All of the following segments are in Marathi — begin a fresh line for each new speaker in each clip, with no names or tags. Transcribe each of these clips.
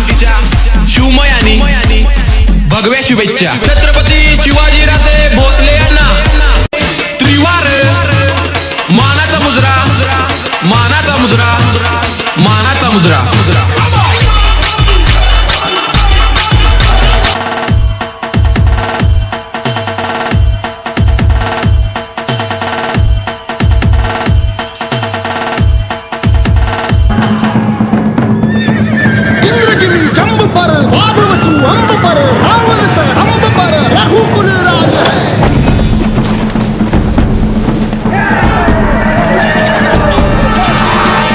शेवटीच्या शिवमय आणि भगव्या शुभेच्छा छत्रपती शिवाजीराजे भोसले यांना त्रिवार मानाचा मुजरा मानाचा मुजरा मानाचा मुजरा
पर वादवसु अंब पर रावण स अंब पर रघुकुल राज है।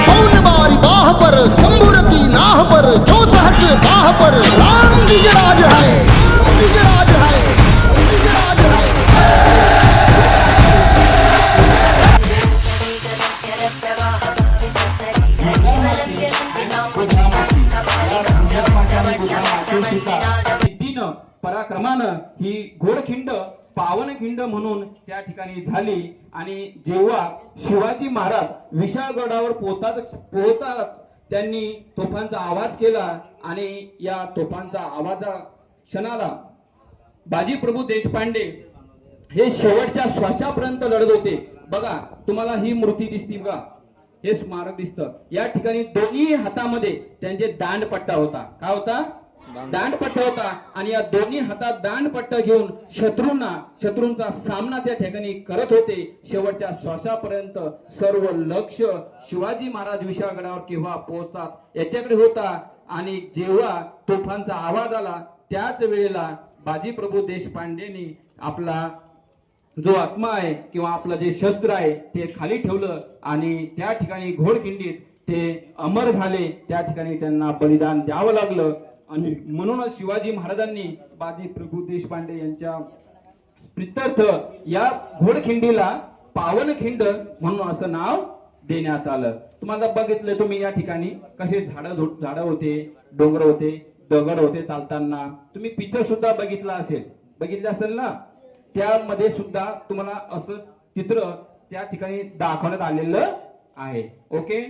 पौन बारी बाह पर संबुरती नाह पर जो सहस बाह पर राम निजराज है निजराज है निजराज है।
सिद्धीनं पराक्रमानं ही घोडखिंड पावनखिंड म्हणून त्या ठिकाणी झाली आणि जेव्हा शिवाजी महाराज विशाळगडावर पोहताच त्यांनी तोफांचा आवाज केला आणि या तोफांचा आवाजा क्षणाला बाजी प्रभू देशपांडे हे शेवटच्या श्वासापर्यंत लढत होते। बघा तुम्हाला ही मूर्ती दिसती बघा, हे स्मारक दिसतं। या ठिकाणी दोन्ही हातामध्ये त्यांचे दांडपट्टा होता। काय होता? दांडपट्टा होता आणि या दोन्ही हातात दांडपट्टा घेऊन शत्रूंचा सामना त्या ठिकाणी करत होते। शेवटच्या श्वासापर्यंत सर्व लक्ष शिवाजी महाराज विशाळगडावर केव्हा पोहोचतात याच्याकडे होता आणि जेव्हा तोफांचा आवाज आला त्याच वेळेला बाजी प्रभू देशपांडेंनी आपला जो आत्मा आहे किंवा आपलं जे शस्त्र आहे ते खाली ठेवलं आणि त्या ठिकाणी घोडखिंडीत ते अमर झाले। त्या ठिकाणी त्यांना बलिदान द्यावं लागलं आणि म्हणूनच शिवाजी महाराजांनी बाजी प्रभू देशपांडे यांच्या प्रित्यर्थ या घोडखिंडीला पावनखिंड म्हणून असं नाव देण्यात आलं। तुम्हाला बघितलं तुम्ही या ठिकाणी कसे झाडं होते, डोंगर होते, दगड होते चालताना। तुम्ही पिक्चर सुद्धा बघितलं असेल ना, त्यामध्ये सुद्धा तुम्हाला असं चित्र त्या ठिकाणी दाखवण्यात आलेलं आहे। ओके।